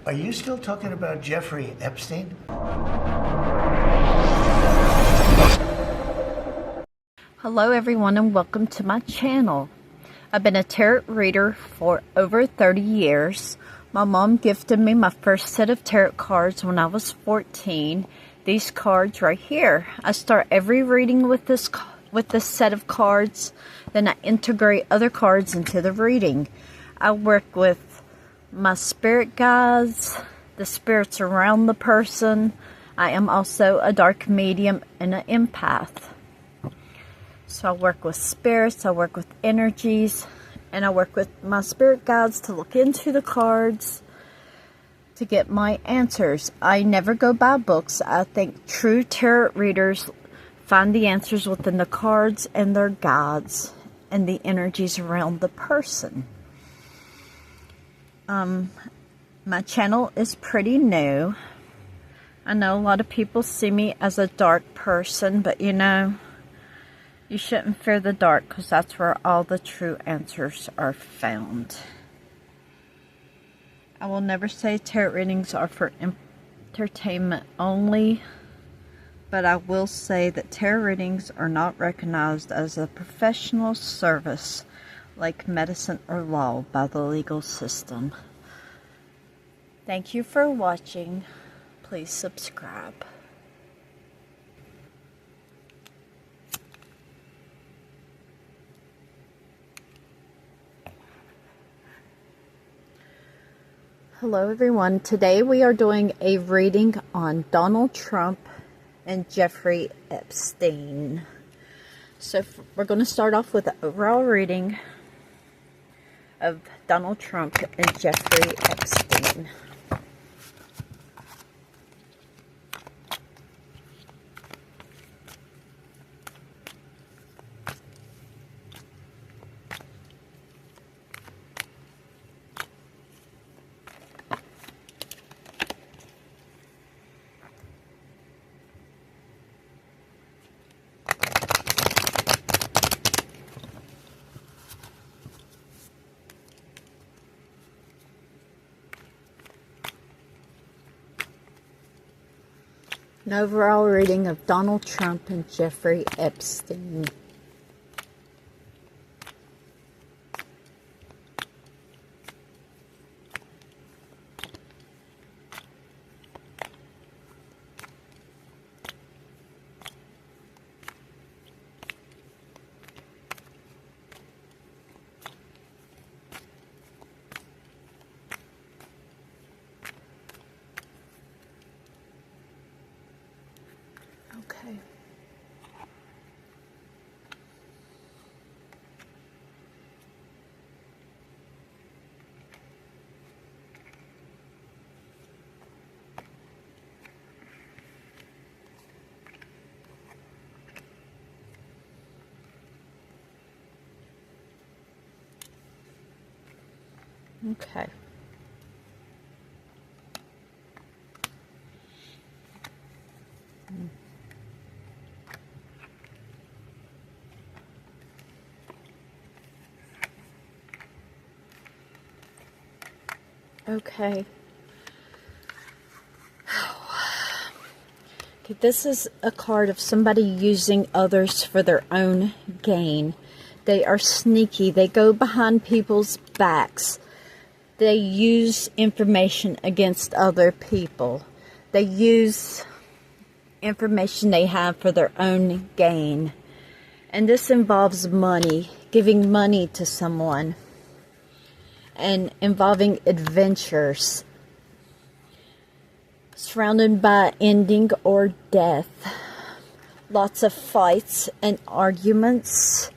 Are you still talking about Jeffrey Epstein? Hello everyone and welcome to my channel. I've been a tarot reader for over 30 years. My mom gifted me my first set of tarot cards when I was 14. These cards right here. I start every reading with this set of cards. Then I integrate other cards into the reading. I work with my spirit guides, the spirits around the person. I am also a dark medium and an empath. So I work with spirits, I work with energies, and I work with my spirit guides to look into the cards to get my answers. I never go by books. I think true tarot readers find the answers within the cards and their guides and the energies around the person. My channel is pretty new. I know a lot of people see me as a dark person, but you know, you shouldn't fear the dark because that's where all the true answers are found. I will never say tarot readings are for entertainment only, but I will say that tarot readings are not recognized as a professional service like medicine or law by the legal system. Thank you for watching. Please subscribe. Hello everyone. Today we are doing a reading on Donald Trump and Jeffrey Epstein. So we're going to start off with an overall reading of Donald Trump and Jeffrey Epstein. An overall reading of Donald Trump and Jeffrey Epstein. Okay. Okay. Okay. Okay, this is a card of somebody using others for their own gain. They are sneaky. They go behind people's backs. They use information against other people. They use information they have for their own gain. And this involves money, giving money to someone, and involving adventures, surrounded by ending or death. Lots of fights and arguments.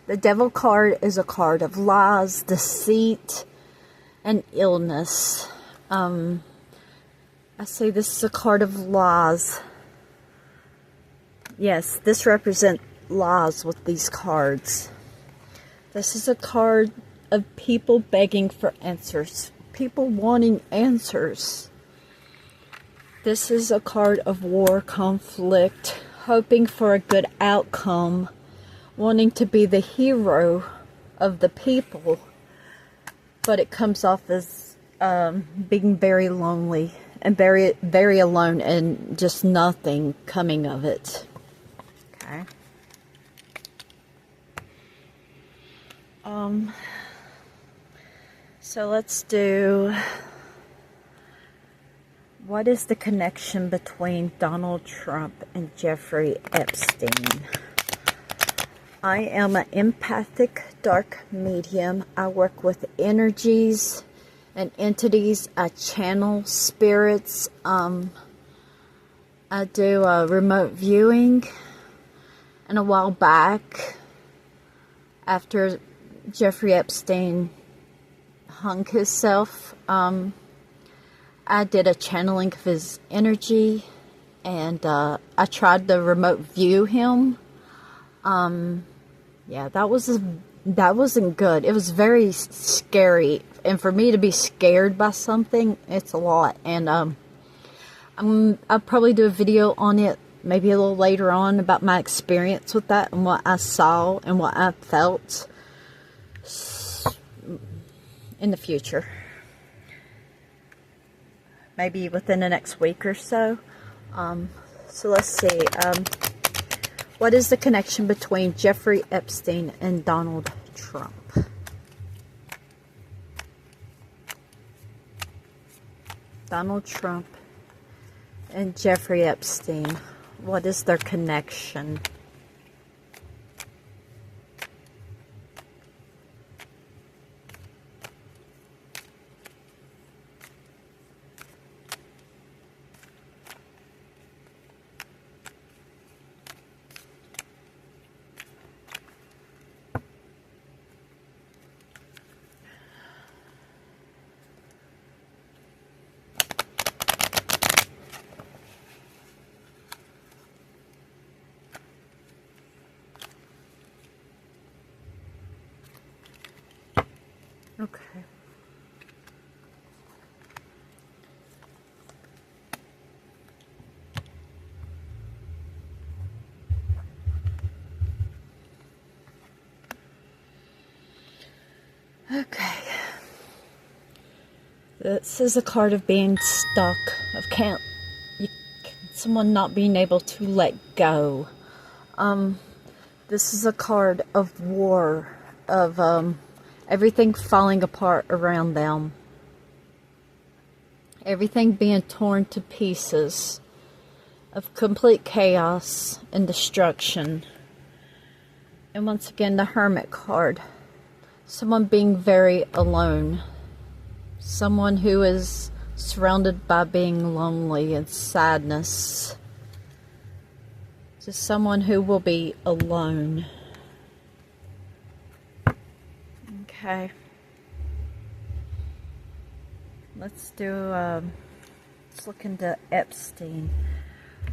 The Devil card is a card of lies, deceit, and illness. I say this is a card of lies. Yes, this represents lies with these cards. This is a card of people begging for answers. People wanting answers. This is a card of war, conflict, hoping for a good outcome, wanting to be the hero of the people, but it comes off as being very lonely and very, very alone, and just nothing coming of it. Okay. So let's do, what is the connection between Donald Trump and Jeffrey Epstein? I am an empathic dark medium. I work with energies and entities. I channel spirits. I do remote viewing. And a while back, after Jeffrey Epstein hung himself, I did a channeling of his energy, and I tried to remote view him. Yeah, that wasn't good. It was very scary, and for me to be scared by something, it's a lot. And I'll probably do a video on it maybe a little later on about my experience with that and what I saw and what I felt in the future. Maybe within the next week or so. So let's see. What is the connection between Jeffrey Epstein and Donald Trump? Donald Trump and Jeffrey Epstein. What is their connection? Okay. Okay. This is a card of being stuck, of someone not being able to let go. This is a card of war, of everything falling apart around them. Everything being torn to pieces, of complete chaos and destruction. And once again, the Hermit card. Someone being very alone. Someone who is surrounded by being lonely and sadness. Just someone who will be alone. Okay. Let's look into Epstein.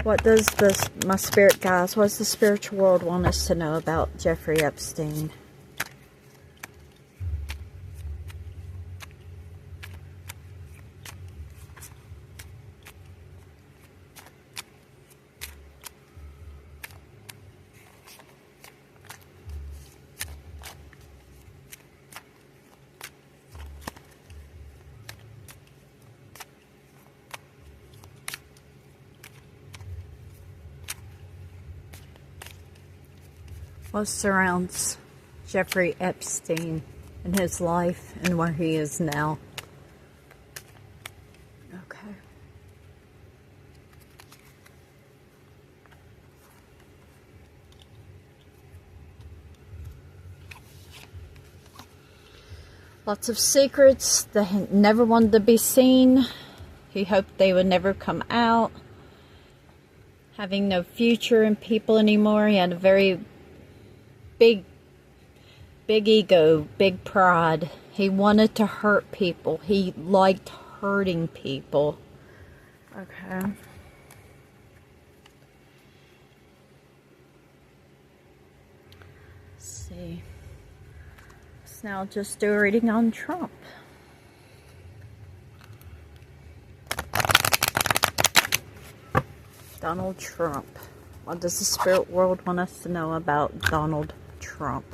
What does my spirit guides, what does the spiritual world want us to know about Jeffrey Epstein? What surrounds Jeffrey Epstein in his life and where he is now? Okay. Lots of secrets that he never wanted to be seen. He hoped they would never come out. Having no future in people anymore. He had a very big ego, big pride. He wanted to hurt people. He liked hurting people. Okay. Let's see. Let's now just do a reading on Trump. Donald Trump. What does the spirit world want us to know about Donald Trump?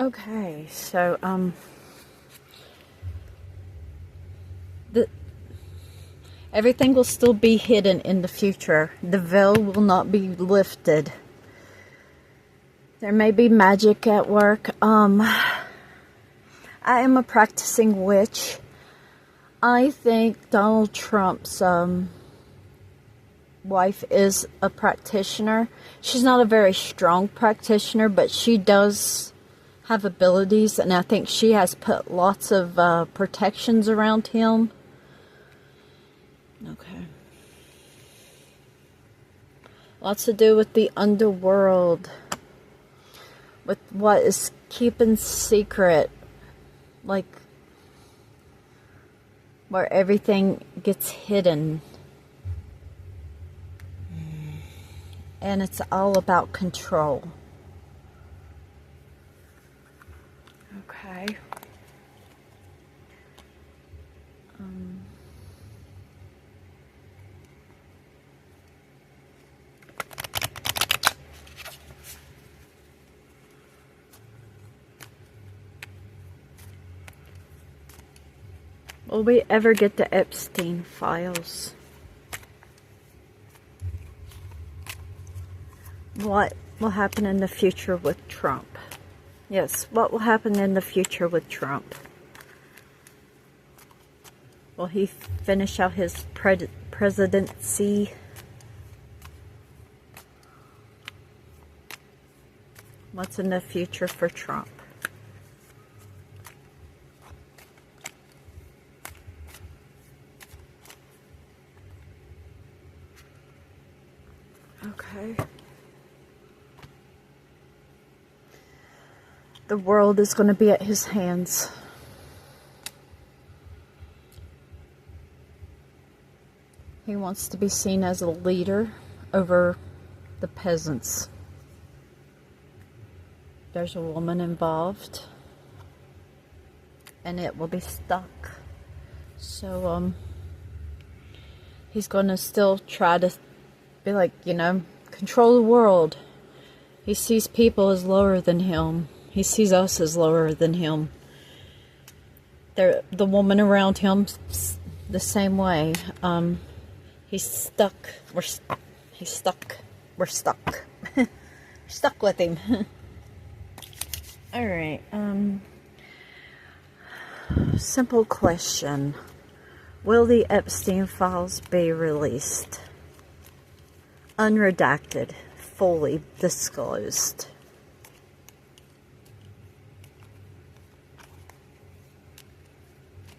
Okay, so, everything will still be hidden in the future. The veil will not be lifted. There may be magic at work. I am a practicing witch. I think Donald Trump's wife is a practitioner. She's not a very strong practitioner, but she does have abilities, and I think she has put lots of protections around him. Okay. Lots to do with the underworld, with what is keeping secret, like where everything gets hidden. And it's all about control. Okay. Will we ever get the Epstein files? What will happen in the future with Trump? Yes, what will happen in the future with Trump? Will he finish out his presidency? What's in the future for Trump? Okay. The world is going to be at his hands. He wants to be seen as a leader over the peasants. There's a woman involved, and it will be stuck. So, he's going to still try to be like, control the world. He sees people as lower than him. He sees us as lower than him. The woman around him, the same way. He's stuck. He's stuck. We're stuck. We're stuck with him. All right. Simple question. Will the Epstein files be released? Unredacted. Fully disclosed.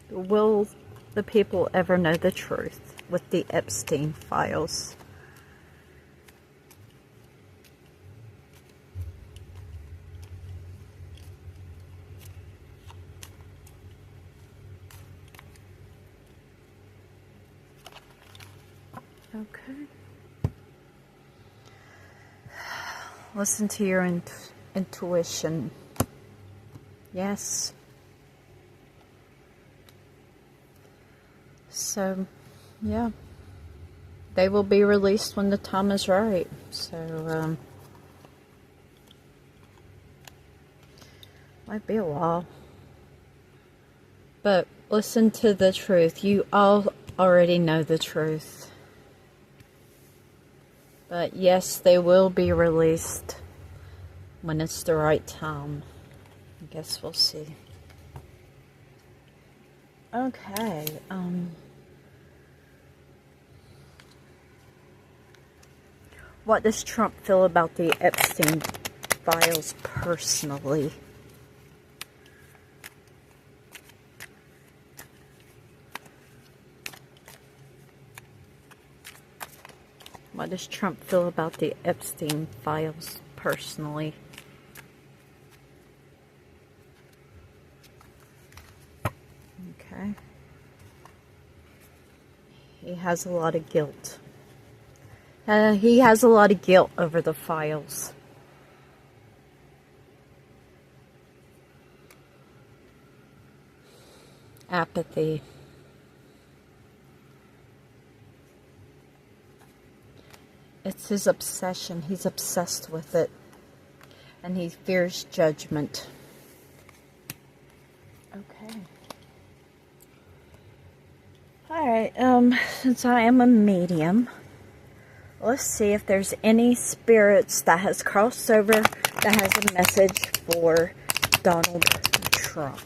Will the people ever know the truth with the Epstein files? Okay. Listen to your intuition. Yes. So, yeah. They will be released when the time is right. So, might be a while. But listen to the truth. You all already know the truth. But yes, they will be released when it's the right time. I guess we'll see. Okay, what does Trump feel about the Epstein files personally? What does Trump feel about the Epstein files personally? Okay. He has a lot of guilt. He has a lot of guilt over the files. Apathy. It's his obsession. He's obsessed with it. And he fears judgment. Okay. Alright, since I am a medium, let's see if there's any spirits that has crossed over that has a message for Donald Trump.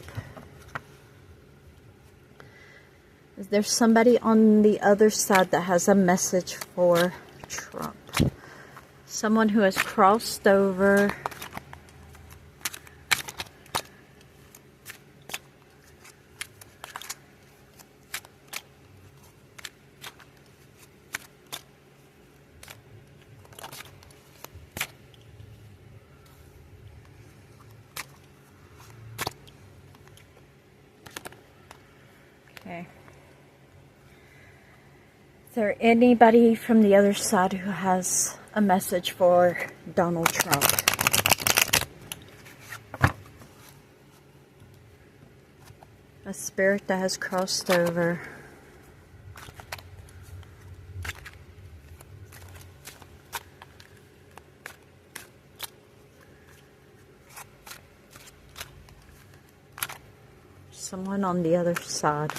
Is there somebody on the other side that has a message for Trump? Someone who has crossed over. Okay. Is there anybody from the other side who has a message for Donald Trump? A spirit that has crossed over. Someone on the other side.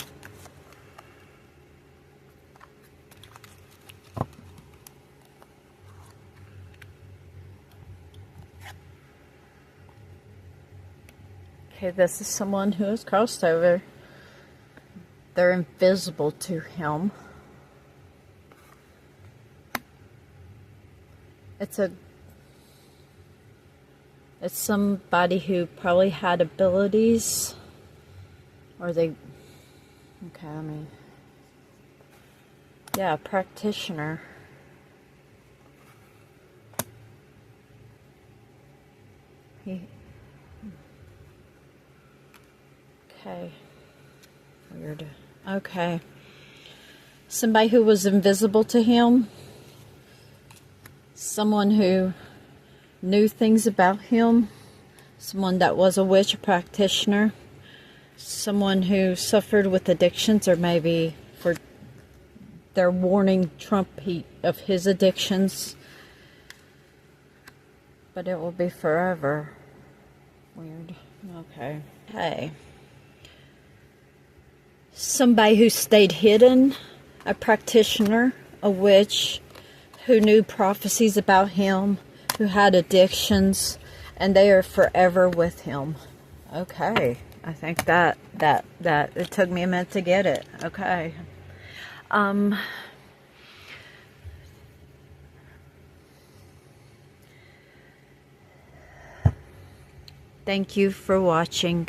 Okay, this is someone who has crossed over. They're invisible to him. It's somebody who probably had abilities, or they, okay, I mean, yeah, a practitioner. Okay. Weird. Okay. Somebody who was invisible to him. Someone who knew things about him. Someone that was a witch, a practitioner. Someone who suffered with addictions, or maybe they're warning Trump of his addictions. But it will be forever. Weird. Okay. Hey. Somebody who stayed hidden, a practitioner, a witch, who knew prophecies about him, who had addictions, and they are forever with him. Okay, I think that it took me a minute to get it. Okay. Thank you for watching.